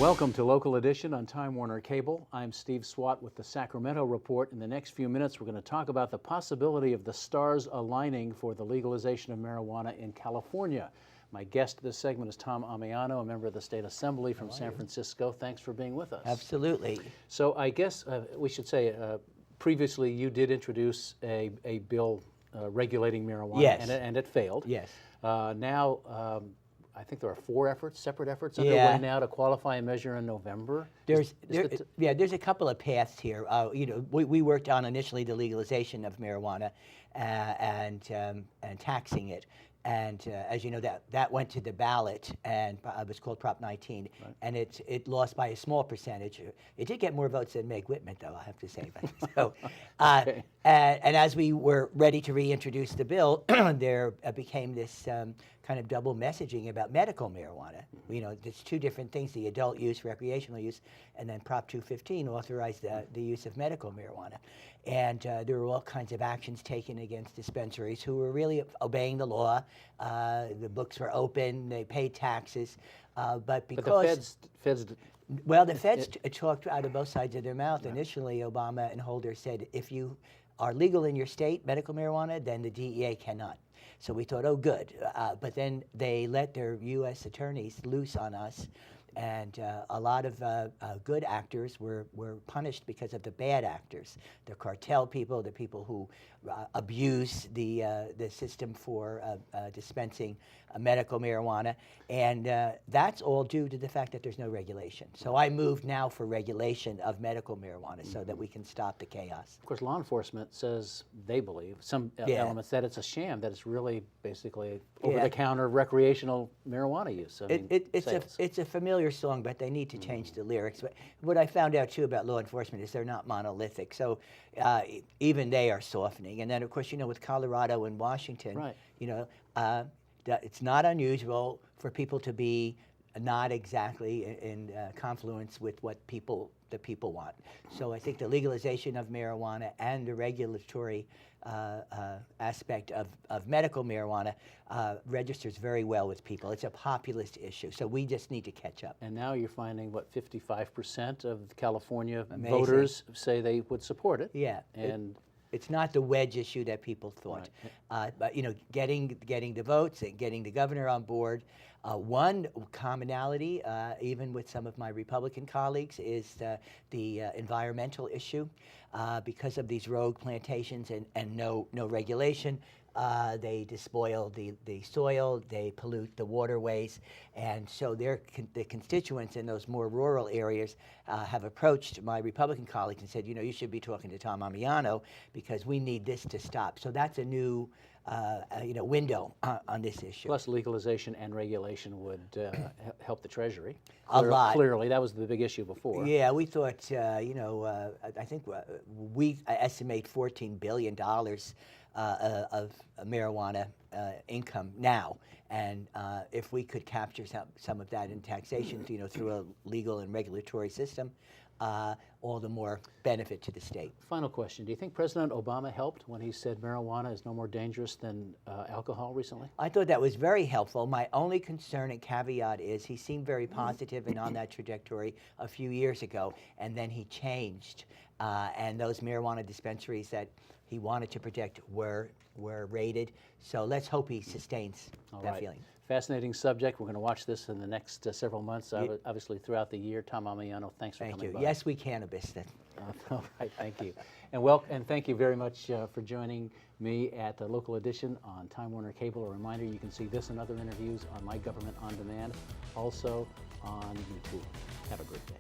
Welcome to Local Edition on Time Warner Cable. I'm Steve Swatt with the Sacramento Report. In the next few minutes, we're going to talk about the possibility of the stars aligning for the legalization of marijuana in California. My guest this segment is Tom Ammiano, a member of the State Assembly from San Francisco. Thanks for being with us. Absolutely. So I guess we should say, previously you did introduce a bill regulating marijuana, Yes. and it failed. Yes. Now, I think there are four separate efforts underway now to qualify a measure in November. There's a couple of paths here. We worked on initially the legalization of marijuana and taxing it. And as you know, that went to the ballot, and it was called Prop 19, right. And it lost by a small percentage. It did get more votes than Meg Whitman, though, I have to say. So, okay. And as we were ready to reintroduce the bill, there became this kind of double messaging about medical marijuana. Mm-hmm. You know, there's two different things: the adult use, recreational use, and then Prop 215 authorized the use of medical marijuana. And there were all kinds of actions taken against dispensaries who were really obeying the law. The books were open, they paid taxes, but because... But the feds well, the feds talked out of both sides of their mouth. Yeah. Initially, Obama and Holder said, if you are legal in your state, medical marijuana, then the DEA cannot. So we thought, oh, good. But then they let their U.S. attorneys loose on us, and a lot of good actors were punished because of the bad actors, the cartel people, the people who abuse the system for dispensing medical marijuana, and that's all due to the fact that there's no regulation. So I moved now for regulation of medical marijuana so that we can stop the chaos. Of course, law enforcement says they believe, some elements, that it's a sham, that it's really basically over-the-counter recreational marijuana use. I mean, it's a familiar song, but they need to change the lyrics. But what I found out, too, about law enforcement is they're not monolithic. So even they are softening. And then, of course, you know, with Colorado and Washington, right. You know, it's not unusual for people to be not exactly in confluence with what the people want. So I think the legalization of marijuana and the regulatory aspect of medical marijuana registers very well with people. It's a populist issue, so we just need to catch up. And now you're finding, what, 55% of California voters say they would support it? Yeah. And it's not the wedge issue that people thought. Right. But, you know, getting the votes and getting the governor on board. One commonality, even with some of my Republican colleagues, is the environmental issue. Because of these rogue plantations and no regulation, they despoil the soil, they pollute the waterways, and so the constituents in those more rural areas have approached my Republican colleagues and said, you know, you should be talking to Tom Ammiano because we need this to stop. So that's a new window on this issue. Plus, legalization and regulation would help the Treasury. A lot. Clearly, that was the big issue before. Yeah, we thought, I think we estimate $14 billion of marijuana income now, and if we could capture some of that in taxation, you know, through a legal and regulatory system, all the more benefit to the state. Final question: do you think President Obama helped when he said marijuana is no more dangerous than alcohol recently? I thought that was very helpful. My only concern and caveat is he seemed very positive and on that trajectory a few years ago, and then he changed, and those marijuana dispensaries that he wanted to protect were raided. So let's hope he sustains that feeling. Fascinating subject. We're going to watch this in the next several months, obviously throughout the year. Tom Ammiano, thanks for coming by. Yes, we cannabis then. All right, thank you. And thank you very much for joining me at the Local Edition on Time Warner Cable. A reminder, you can see this and other interviews on My Government On Demand, also on YouTube. Have a great day.